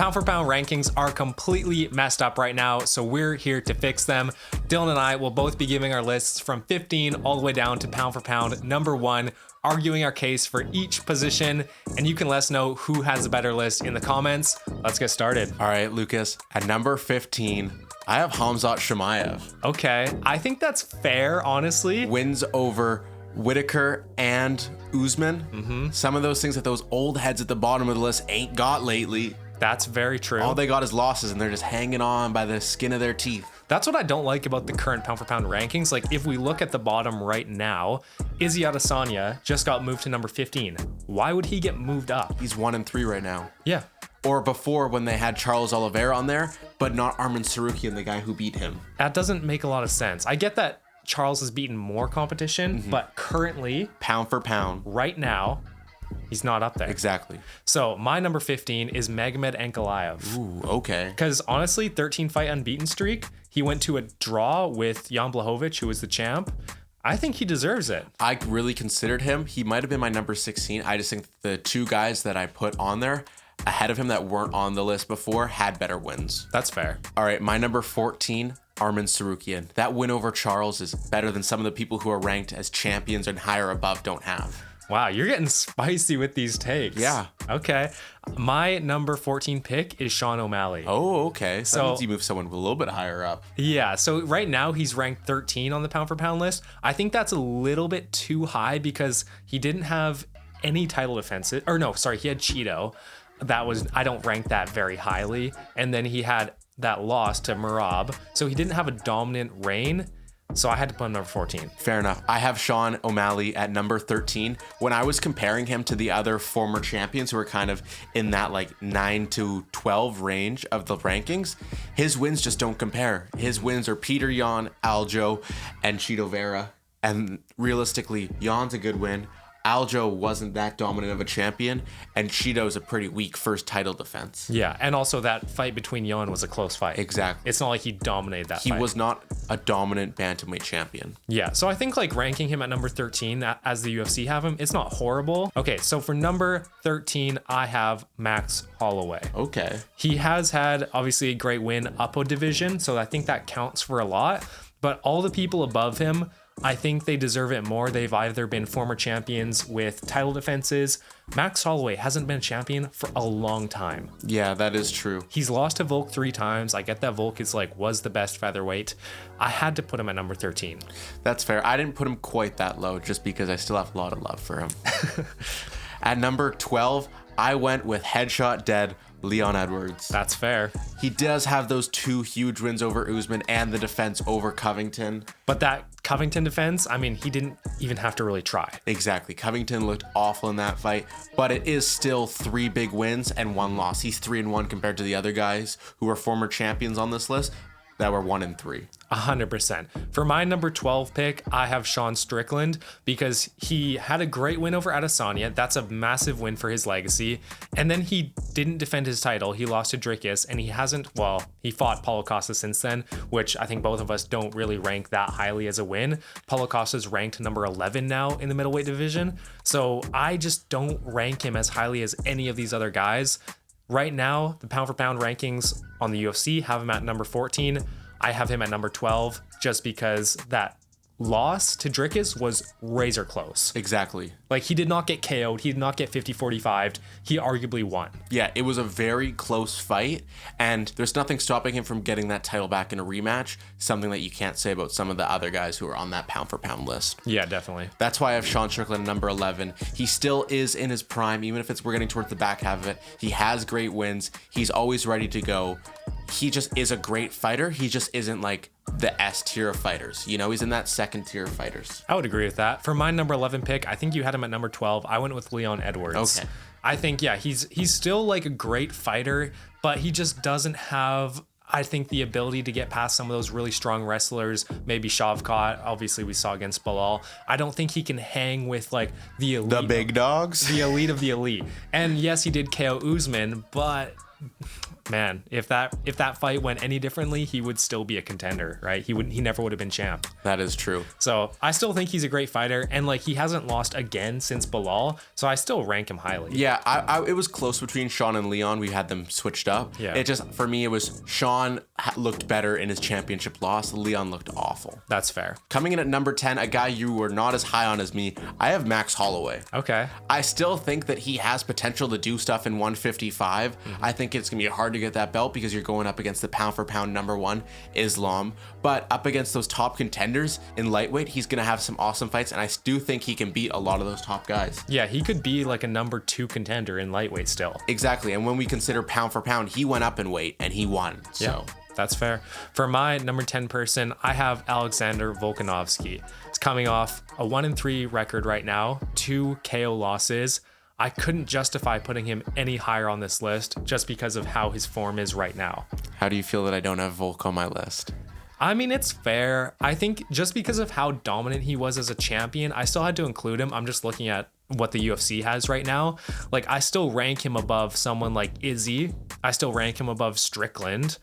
pound for pound rankings are completely messed up right now, so we're here to fix them. Dylan and I will both be giving our lists from 15 all the way down to pound for pound number 1, arguing our case for each position, and you can let us know who has a better list in the comments. Let's get started. All right, Lucas, at number 15, I have Khamzat Chimaev. Okay, I think that's fair, honestly. Wins over Whitaker and Usman. Some of those things that those old heads at the bottom of the list ain't got lately. That's very true. All they got is losses, and they're just hanging on by the skin of their teeth. That's what I don't like about the current pound for pound rankings. Like, if we look at the bottom right now, Izzy Adesanya just got moved to number 15. Why would he get moved up? He's 1-3 right now. Yeah. Or before, when they had Charles Oliveira on there, but not Arman Sarukian, the guy who beat him. That doesn't make a lot of sense. I get that Charles has beaten more competition, but currently, Pound for pound. right now, he's not up there. Exactly. So my number 15 is Magomed Ankalaev. Ooh, okay. Because honestly, 13 fight unbeaten streak. He went to a draw with Jan Blachowicz, who was the champ. I think he deserves it. I really considered him. He might have been my number 16. I just think the two guys that I put on there ahead of him that weren't on the list before had better wins. That's fair. All right, my number 14, Arman Sarukian. That win over Charles is better than some of the people who are ranked as champions and higher above don't have. Wow, you're getting spicy with these takes. Yeah. Okay. My number 14 pick is Sean O'Malley. Oh, okay. So that So- means you move someone a little bit higher up. Yeah, so right now he's ranked 13 on the pound for pound list. I think that's a little bit too high because he didn't have any title defenses. Or no, sorry, he had Cheeto. I don't rank that very highly. And then he had that loss to Merab. So he didn't have a dominant reign. So I had to put him number 14. Fair enough. I have Sean O'Malley at number 13. When I was comparing him to the other former champions who are kind of in that like 9 to 12 range of the rankings, his wins just don't compare. His wins are Peter Yan, Aljo, and Cheeto Vera. And realistically, Yan's a good win. Aljo wasn't that dominant of a champion, and Cheeto's a pretty weak first title defense. Yeah, and also that fight between Yan was a close fight. Exactly. It's not like he dominated that He fight. was not a dominant bantamweight champion. Yeah, so I think like ranking him at number 13 as the UFC have him, it's not horrible. Okay, so for number 13, I have Max Holloway. Okay. He has had obviously a great win Upper division, so I think that counts for a lot. But all the people above him, I think they deserve it more. They've either been former champions with title defenses. Max Holloway hasn't been a champion for a long time. Yeah, that is true. He's lost to Volk 3 times. I get that Volk was the best featherweight. I had to put him at number 13. That's fair. I didn't put him quite that low just because I still have a lot of love for him. At number 12, I went with Headshot Dead Leon Edwards. That's fair. He does have those 2 huge wins over Usman and the defense over Covington. But that Covington defense, I mean, he didn't even have to really try. Exactly. Covington looked awful in that fight, but it is still 3 big wins and 1 loss. He's 3-1 compared to the other guys who are former champions on this list that were 1-3. 100%. For my number 12 pick, I have Sean Strickland because he had a great win over Adesanya. That's a massive win for his legacy. And then he didn't defend his title. He lost to Dricus, and he fought Paulo Costa since then, which I think both of us don't really rank that highly as a win. Paulo Costa's ranked number 11 now in the middleweight division. So I just don't rank him as highly as any of these other guys. Right now, the pound for pound rankings on the UFC have him at number 14. I have him at number 12 just because that loss to Dricus was razor close. Exactly. Like, he did not get KO'd. He did not get 50-45'd. He arguably won. Yeah, it was a very close fight, and there's nothing stopping him from getting that title back in a rematch, something that you can't say about some of the other guys who are on that pound-for-pound list. Yeah, definitely. That's why I have Sean Strickland at number 11. He still is in his prime, even if we're getting towards the back half of it. He has great wins. He's always ready to go. He just is a great fighter. He just isn't like the S tier of fighters. You know, he's in that second tier of fighters. I would agree with that. For my number 11 pick, I think you had him at number 12. I went with Leon Edwards. Okay. I think, yeah, he's still like a great fighter, but he just doesn't have, I think, the ability to get past some of those really strong wrestlers. Maybe Shavkat, obviously we saw against Bilal. I don't think he can hang with like the elite. The big dogs? The elite of the elite. And yes, he did KO Usman, but man, if that fight went any differently, he would still be a contender, right? He never would have been champ. That is true. So I still think he's a great fighter, and like he hasn't lost again since Bilal, so I still rank him highly. Yeah, it was close between Sean and Leon. We had them switched up. Yeah. It just, for me, it was Sean looked better in his championship loss. Leon looked awful. That's fair. Coming in at number 10, a guy you were not as high on as me, I have Max Holloway. Okay. I still think that he has potential to do stuff in 155. I think it's going to be hard to get that belt because you're going up against the pound for pound number 1, Islam. But up against those top contenders in lightweight, he's going to have some awesome fights. And I do think he can beat a lot of those top guys. Yeah, he could be like a number 2 contender in lightweight still. Exactly. And when we consider pound for pound, he went up in weight and he won. So. Yeah. That's fair. For my number 10 person, I have Alexander Volkanovski. He's coming off a 1-3 record right now, 2 KO losses. I couldn't justify putting him any higher on this list just because of how his form is right now. How do you feel that I don't have Volk on my list? I mean, it's fair. I think just because of how dominant he was as a champion, I still had to include him. I'm just looking at what the UFC has right now. Like, I still rank him above someone like Izzy. I still rank him above Strickland.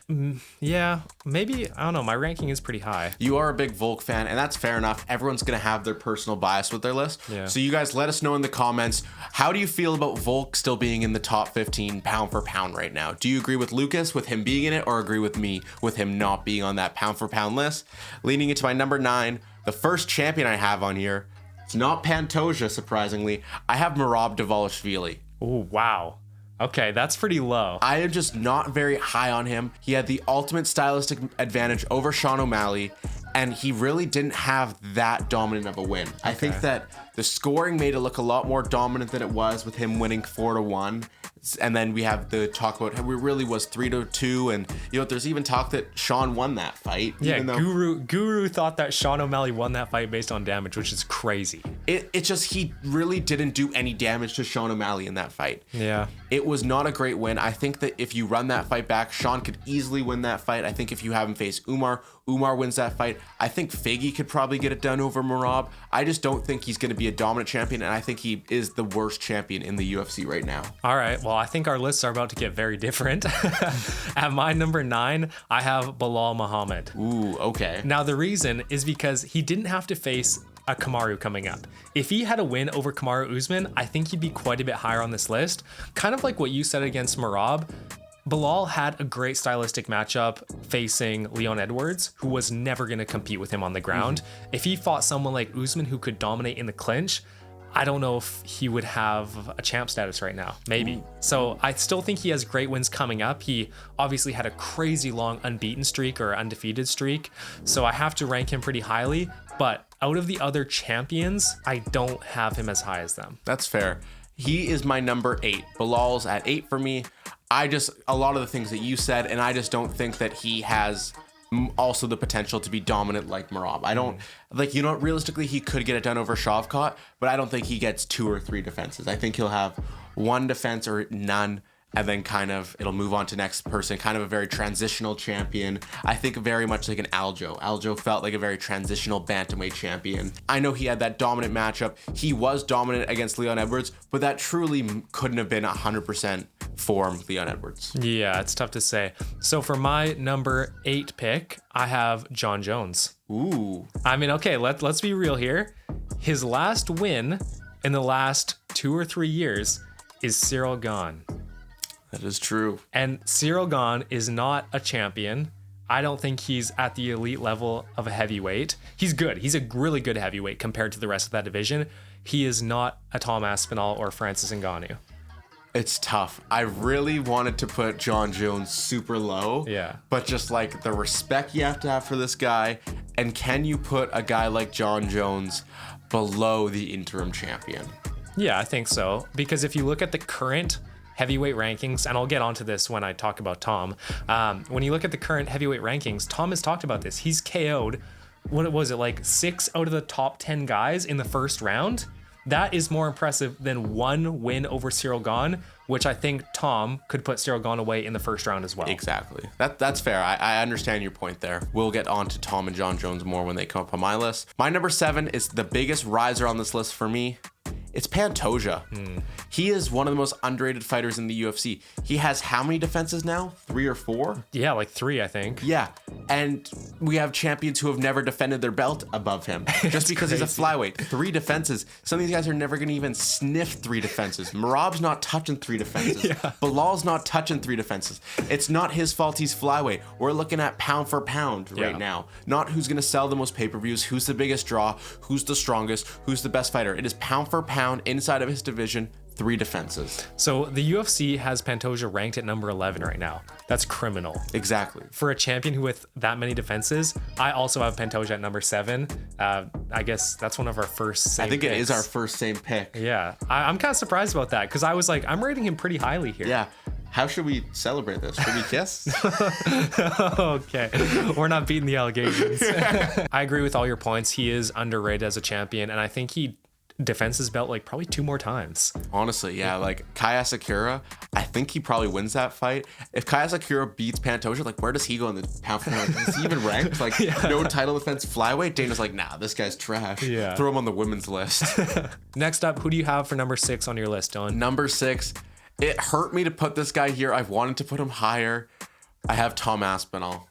Yeah, maybe, I don't know. My ranking is pretty high. You are a big Volk fan, and that's fair enough. Everyone's going to have their personal bias with their list. Yeah. So you guys let us know in the comments, how do you feel about Volk still being in the top 15 pound for pound right now? Do you agree with Lucas with him being in it, or agree with me with him not being on that pound for pound list? Leading into my number 9, the first champion I have on here. It's not Pantoja, surprisingly. I have Merab Dvalishvili. Oh, wow. Okay, that's pretty low. I am just not very high on him. He had the ultimate stylistic advantage over Sean O'Malley, and he really didn't have that dominant of a win. I think that the scoring made it look a lot more dominant than it was with him winning 4-1. And then we have the talk about how it really was 3-2, and you know there's even talk that Sean won that fight. Yeah, Guru thought that Sean O'Malley won that fight based on damage, which is crazy. It just, he really didn't do any damage to Sean O'Malley in that fight. Yeah. It was not a great win. I think that if you run that fight back, Sean could easily win that fight. I think if you have him face Umar wins that fight. I think Figgy could probably get it done over Merab. I just don't think he's going to be a dominant champion, and I think he is the worst champion in the UFC right now. All right, well, I think our lists are about to get very different. At my number 9, I have Bilal Muhammad. Ooh, okay. Now, the reason is because he didn't have to face a Kamaru coming up. If he had a win over Kamaru Usman, I think he'd be quite a bit higher on this list. Kind of like what you said against Merab. Bilal had a great stylistic matchup facing Leon Edwards, who was never going to compete with him on the ground. If he fought someone like Usman who could dominate in the clinch, I don't know if he would have a champ status right now. Maybe. So I still think he has great wins coming up. He obviously had a crazy long unbeaten streak or undefeated streak. So I have to rank him pretty highly. But out of the other champions, I don't have him as high as them. That's fair. He is my number 8. Bilal's at 8 for me. A lot of the things that you said, and I just don't think that he has also the potential to be dominant like Merab. I don't, realistically, he could get it done over Shavkat, but I don't think he gets 2 or 3 defenses. I think he'll have 1 defense or none, and then kind of it'll move on to next person, kind of a very transitional champion. I think very much like an Aljo. Aljo felt like a very transitional bantamweight champion. I know he had that dominant matchup. He was dominant against Leon Edwards, but that truly couldn't have been 100% form Leon Edwards. Yeah, it's tough to say. So for my number 8 pick, I have John Jones. Ooh. I mean, okay, let's be real here. His last win in the last 2 or 3 years is Cyril Gane. That is true. And Cyril Gane is not a champion. I don't think he's at the elite level of a heavyweight. He's good. He's a really good heavyweight compared to the rest of that division. He is not a Tom Aspinall or Francis Ngannou. It's tough. I really wanted to put John Jones super low. Yeah. But just like the respect you have to have for this guy, and can you put a guy like John Jones below the interim champion? Yeah, I think so. Because if you look at the current heavyweight rankings, and I'll get onto this when I talk about Tom. When you look at the current heavyweight rankings, Tom has talked about this. He's KO'd, what was it, like 6 out of the top 10 guys in the first round? That is more impressive than 1 win over Cyril Gane, which I think Tom could put Cyril Gane away in the first round as well. Exactly. That's fair. I understand your point there. We'll get on to Tom and John Jones more when they come up on my list. My number 7 is the biggest riser on this list for me. It's Pantoja. He is one of the most underrated fighters in the UFC. He has how many defenses now? 3 or 4? Yeah, like 3, I think. Yeah. And we have champions who have never defended their belt above him just because he's a flyweight. 3 defenses. Some of these guys are never going to even sniff 3 defenses. Merab's not touching 3 defenses. Yeah. Bilal's not touching 3 defenses. It's not his fault he's flyweight. We're looking at pound for pound right now. Not who's going to sell the most pay-per-views, who's the biggest draw, who's the strongest, who's the best fighter. It is pound for pound inside of his division. 3 defenses. So the UFC has Pantoja ranked at number 11 right now. That's criminal. Exactly. For a champion who with that many defenses, I also have Pantoja at number 7. I guess that's one of our first same I think picks. it is our first same pick. Yeah. I'm kind of surprised about that because I was like, I'm rating him pretty highly here. Yeah. How should we celebrate this? Should we kiss? Okay. We're not beating the allegations. I agree with all your points. He is underrated as a champion, and I think he defends his belt like probably 2 more times. Honestly, yeah. Like Kaya Sakura, I think he probably wins that fight. If Kaya Sakura beats Pantoja, like where does he go in the pound for pound? Is he even ranked? Like no title defense flyweight? Dana's like, nah, this guy's trash. Yeah. Throw him on the women's list. Next up, who do you have for number 6 on your list, Dylan? Number 6. It hurt me to put this guy here. I've wanted to put him higher. I have Tom Aspinall.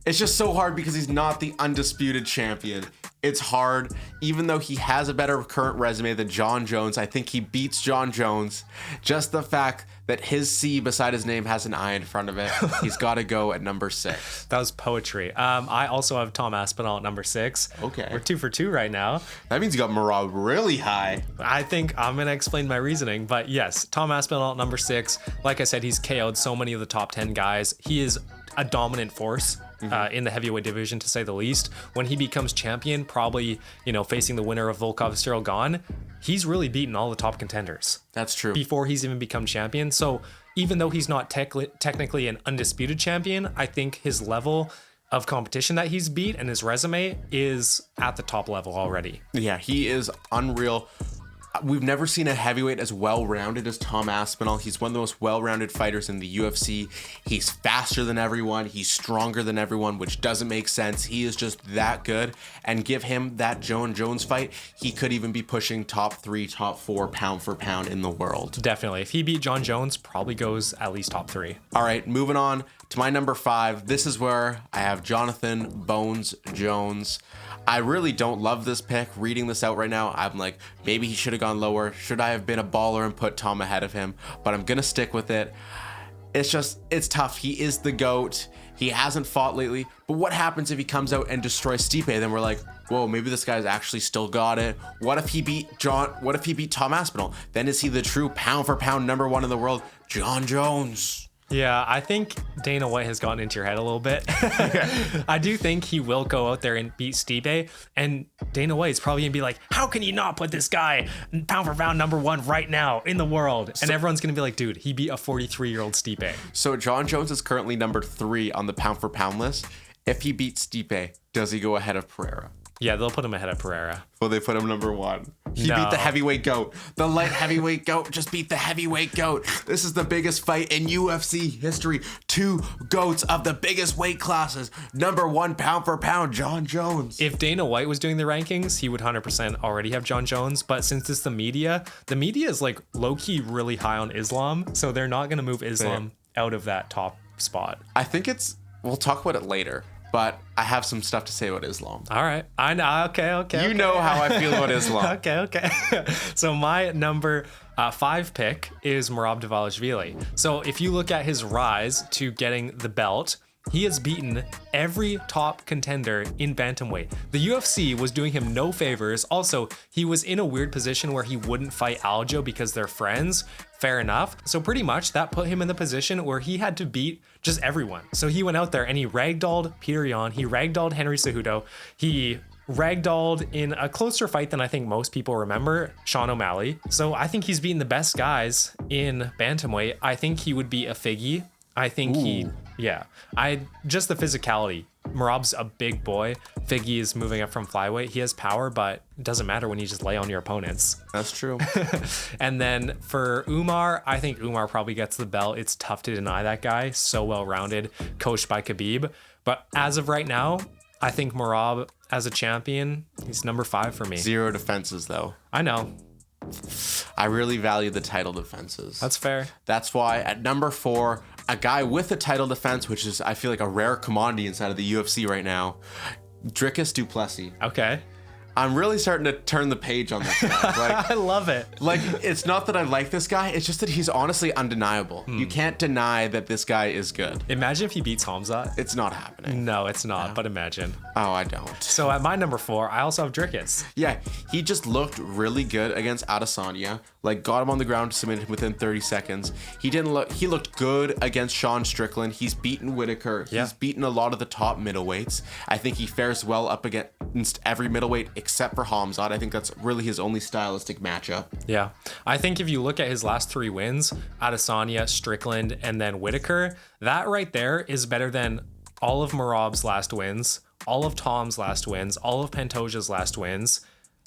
It's just so hard because he's not the undisputed champion. It's hard. Even though he has a better current resume than John Jones, I think he beats John Jones. Just the fact that his C beside his name has an I in front of it, he's got to go at number 6. That was poetry. I also have Tom Aspinall at number 6. Okay. We're 2 for 2 right now. That means you got Merab really high. I think I'm going to explain my reasoning, but yes, Tom Aspinall at number 6. Like I said, he's KO'd so many of the top 10 guys. He is a dominant force. In the heavyweight division, to say the least. When he becomes champion, probably, facing the winner of Volkov Cyril Gane, he's really beaten all the top contenders. That's true. Before he's even become champion. So even though he's not technically an undisputed champion, I think his level of competition that he's beat and his resume is at the top level already. Yeah, he is unreal. We've never seen a heavyweight as well-rounded as Tom Aspinall. He's one of the most well-rounded fighters in the UFC. He's faster than everyone. He's stronger than everyone, which doesn't make sense. He is just that good. And give him that John Jones fight, he could even be pushing top 3, top 4 pound for pound in the world. Definitely. If he beat John Jones, probably goes at least top 3. All right, moving on to my number 5. This is where I have Jonathan Bones Jones. I really don't love this pick. Reading this out right now, I'm like, maybe he should have gone lower. Should I have been a baller and put Tom ahead of him? But I'm going to stick with it. It's tough. He is the GOAT. He hasn't fought lately. But what happens if he comes out and destroys Stipe? Then we're like, whoa, maybe this guy's actually still got it. What if he beat Tom Aspinall? Then is he the true pound for pound number 1 in the world? John Jones. Yeah, I think Dana White has gotten into your head a little bit. I do think he will go out there and beat Stipe, and Dana White's probably gonna be like, how can you not put this guy pound for pound number 1 right now in the world? And everyone's gonna be like, dude, he beat a 43-year-old Stipe. So John Jones is currently number 3 on the pound for pound list. If he beats Stipe, does he go ahead of Pereira? Yeah, they'll put him ahead of Pereira. Well, they put him number 1. He beat the heavyweight GOAT. The light heavyweight GOAT just beat the heavyweight GOAT. This is the biggest fight in UFC history. 2 GOATs of the biggest weight classes. Number 1 pound for pound, John Jones. If Dana White was doing the rankings, he would 100% already have John Jones. But since it's the media is like low-key really high on Islam. So they're not going to move Islam out of that top spot. I think we'll talk about it later. But I have some stuff to say about Islam. All right. I know. Okay. You know how I feel about Islam. Okay. So my number 5 pick is Merab Dvalishvili. So if you look at his rise to getting the belt, he has beaten every top contender in bantamweight. The UFC was doing him no favors. Also, he was in a weird position where he wouldn't fight Aljo because they're friends. Fair enough. So pretty much that put him in the position where he had to beat just everyone. So he went out there and he ragdolled Peter Yan. He ragdolled Henry Cejudo. He ragdolled in a closer fight than I think most people remember, Sean O'Malley. So I think he's beaten the best guys in bantamweight. I think he would be a Figgy. I think just the physicality. Merab's a big boy. Figgy is moving up from flyweight. He has power, but it doesn't matter when you just lay on your opponents. That's true. And then for Umar, I think Umar probably gets the belt. It's tough to deny that guy. So well-rounded, coached by Khabib. But as of right now, I think Merab as a champion, he's number 5 for me. 0 defenses though. I know. I really value the title defenses. That's fair. That's why at number 4, a guy with a title defense, which is, I feel like, a rare commodity inside of the UFC right now, Dricus du Plessis. Okay. I'm really starting to turn the page on this guy. Like, I love it. Like, it's not that I like this guy. It's just that he's honestly undeniable. You can't deny that this guy is good. Imagine if he beats Hamzat. It's not happening. No, it's not, but imagine. Oh, I don't. So at my number 4, I also have Dricus. Yeah, he just looked really good against Adesanya. Like, got him on the ground, submitted him within 30 seconds. He looked good against Sean Strickland. He's beaten Whitaker. Yeah. He's beaten a lot of the top middleweights. I think he fares well up against every middleweight except for Hamzat. I think that's really his only stylistic matchup. Yeah. I think if you look at his last 3 wins, Adesanya, Strickland, and then Whitaker, that right there is better than all of Merab's last wins, all of Tom's last wins, all of Pantoja's last wins.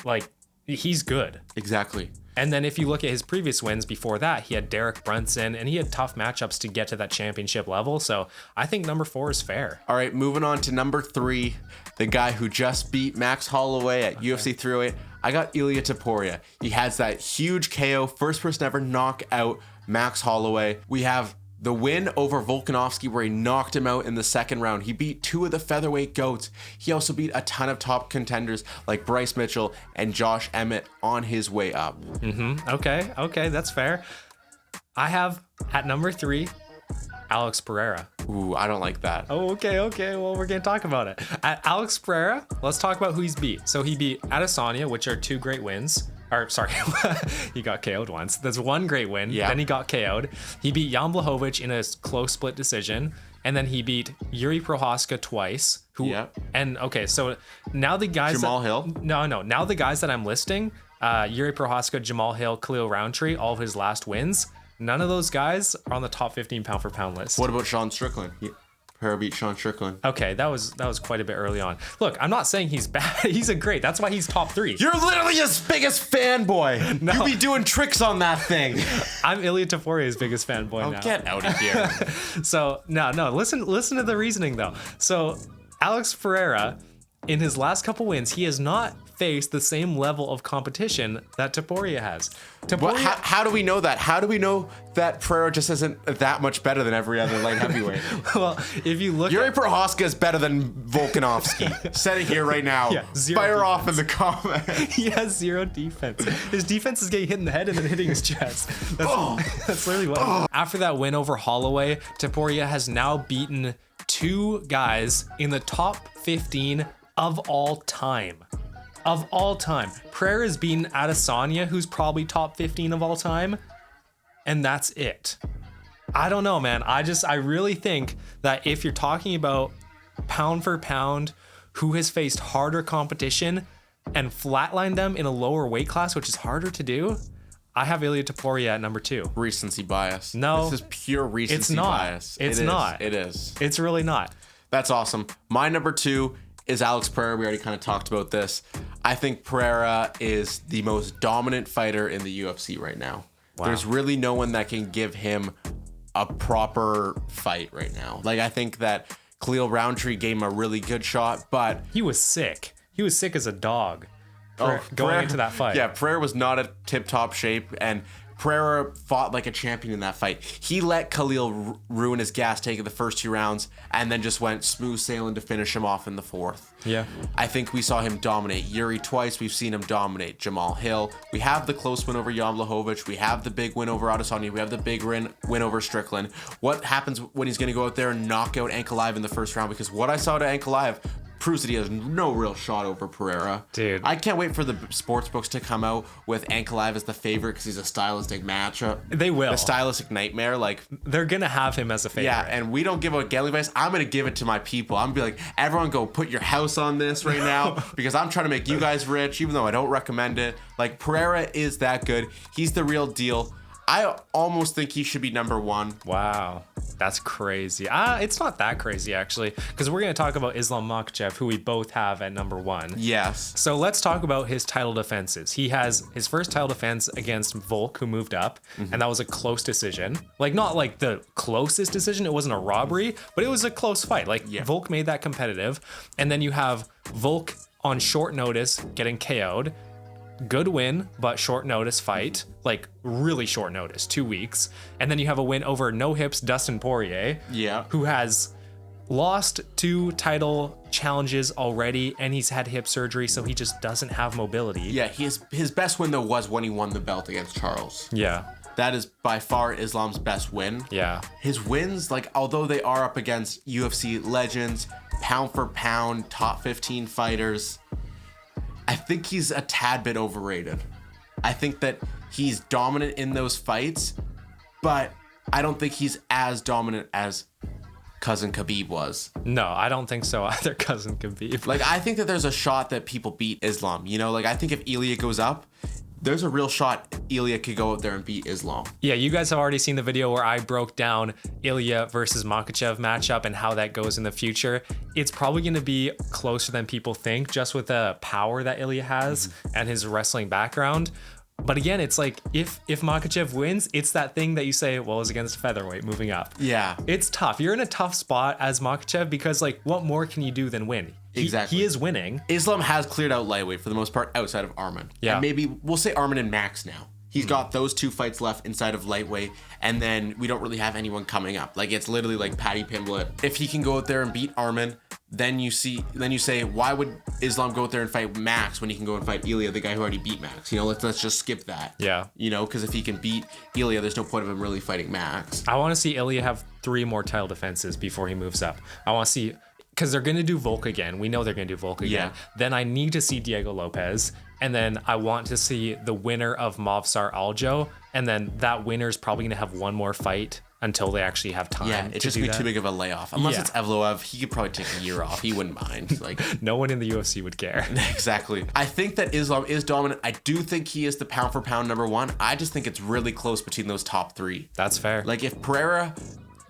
Like, he's good. Exactly. And then if you look at his previous wins before that, he had Derek Brunson, and he had tough matchups to get to that championship level. So I think number 4 is fair. All right, moving on to number 3, the guy who just beat Max Holloway at UFC 308. I got Ilia Topuria. He has that huge KO, first person ever knock out Max Holloway. We have the win over Volkanovski where he knocked him out in the second round. He beat 2 of the featherweight goats. He also beat a ton of top contenders like Bryce Mitchell and Josh Emmett on his way up. Okay, that's fair. I have at number 3, Alex Pereira. Ooh, I don't like that. Oh, okay. Well, we're going to talk about it. At Alex Pereira, let's talk about who he's beat. So he beat Adesanya, which are 2 great wins. Or, sorry, he got KO'd once. That's 1 great win. Yeah. Then he got KO'd. He beat Jan Blachowicz in a close split decision. And then he beat Yuri Prochazka twice. Yep. And, okay, so now the guys... Jamal Hill? No. Now the guys that I'm listing, Yuri Prochazka, Jamal Hill, Khalil Roundtree, all of his last wins, none of those guys are on the top 15 pound for pound list. What about Sean Strickland? Pereira beat Sean Strickland. Okay, that was quite a bit early on. Look, I'm not saying he's bad. He's a great. That's why he's top 3. You're literally his biggest fanboy. No. You be doing tricks on that thing. I'm Ilia Topuria's biggest fanboy now. Get out of here. So no. Listen to the reasoning though. So Alex Pereira, in his last couple wins, he has not faced the same level of competition that Topuria has. But how do we know that? How do we know that Pereira just isn't that much better than every other light heavyweight? Well, if you look Yuri Prochazka is better than Volkanovski. Said it here right now. Yeah, Fire off in the comments. He has 0 defense. His defense is getting hit in the head and then hitting his chest. That's literally what. After that win over Holloway, Topuria has now beaten 2 guys in the top 15 of all time. Of all time. Pereira's beaten Adesanya, who's probably top 15 of all time. And that's it. I don't know, man. I really think that if you're talking about pound for pound, who has faced harder competition and flatlined them in a lower weight class, which is harder to do, I have Ilia Topuria at number 2. Recency bias. No. This is pure recency bias. It's not. It is. It's really not. That's awesome. My number 2 is Alex Pereira. We already kind of talked about this. I think Pereira is the most dominant fighter in the UFC right now. Wow. There's really no one that can give him a proper fight right now. Like, I think that Khalil Roundtree gave him a really good shot, but... He was sick. He was sick as a dog going Pereira, into that fight. Yeah, Pereira was not at tip-top shape, and Pereira fought like a champion in that fight. He let Khalil ruin his gas tank in the first 2 rounds and then just went smooth sailing to finish him off in the 4th. Yeah. I think we saw him dominate Yuri twice. We've seen him dominate Jamal Hill. We have the close win over Jan Blachowicz. We have the big win over Adesanya. We have the big win over Strickland. What happens when he's going to go out there and knock out Ankalaev in the first round? Because what I saw to Ankalaev proves that he has no real shot over Pereira. Dude. I can't wait for the sports books to come out with Ankalaev as the favorite because he's a stylistic matchup. They will. A stylistic nightmare. Like, they're going to have him as a favorite. yeah, and we don't give out gambling advice. I'm going to give it to my people. I'm going to be like, everyone go put your house on this right now because I'm trying to make you guys rich, even though I don't recommend it. Like, Pereira is that good. He's the real deal. I almost think he should be number 1. Wow. That's crazy. It's not that crazy, actually, because we're going to talk about Islam Makhachev, who we both have at number 1. Yes. So let's talk about his title defenses. He has his first title defense against Volk, who moved up, and that was a close decision. Like, not like the closest decision. It wasn't a robbery, but it was a close fight. Like, Volk made that competitive. And then you have Volk on short notice getting KO'd. good win, but short notice fight, like really short notice, 2 weeks. And then you have a win over no hips Dustin Poirier, who has lost 2 title challenges already, and he's had hip surgery, so he just doesn't have mobility. Yeah, his best win though was when he won the belt against Charles. Yeah. That is by far Islam's best win. Yeah. His wins, like, although they are up against UFC legends, pound for pound, top 15 fighters, I think he's a tad bit overrated. I think that he's dominant in those fights, but I don't think he's as dominant as cousin Khabib was. No, I don't think so either, cousin Khabib. Like, I think that there's a shot that people beat Islam, you know? Like, I think if Ilia goes up, there's a real shot Ilia could go out there and beat Islam. Yeah, you guys have already seen the video where I broke down Ilia versus Makhachev matchup and how that goes in the future. It's probably going to be closer than people think, just with the power that Ilia has and his wrestling background. But again, it's like if Makhachev wins, it's that thing that you say, well, it's against featherweight moving up. Yeah. It's tough. You're in a tough spot as Makhachev because, like, what more can you do than win? Exactly. He is winning. Islam has cleared out lightweight for the most part outside of Arman. Yeah. And maybe we'll say Arman and Max now. He's got those 2 fights left inside of lightweight, and then we don't really have anyone coming up. Like, it's literally like Paddy Pimblett. If he can go out there and beat Arman, then you say, why would Islam go out there and fight Max when he can go and fight Ilia, the guy who already beat Max? You know, let's just skip that. Yeah. You know, because if he can beat Ilia, there's no point of him really fighting Max. I want to see Ilia have 3 more title defenses before he moves up. I want to see, because they're going to do Volk again. We know they're going to do Volk again. Yeah. Then I need to see Diego Lopez. And then I want to see the winner of Movsar Aljo. And then that winner's probably going to have 1 more fight until they actually have time. Yeah, it's just gonna be too big of a layoff. Unless it's Evloev, he could probably take a year off. He wouldn't mind. Like, no one in the UFC would care. Exactly. I think that Islam is dominant. I do think he is the pound for pound number 1. I just think it's really close between those top 3. That's fair. Like, if Pereira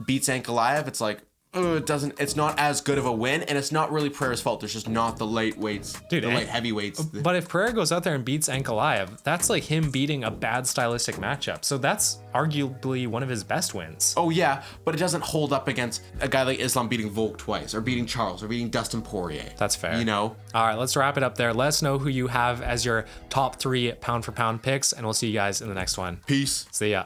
beats Ankalaev, it's like, it's not as good of a win, and it's not really Pereira's fault. There's just not the lightweights, the light heavyweights. But if Pereira goes out there and beats Ankalaev, that's like him beating a bad stylistic matchup. So that's arguably one of his best wins. Oh yeah, but it doesn't hold up against a guy like Islam beating Volk twice, or beating Charles, or beating Dustin Poirier. That's fair. You know? All right, let's wrap it up there. Let us know who you have as your top 3 pound for pound picks, and we'll see you guys in the next one. Peace. See ya.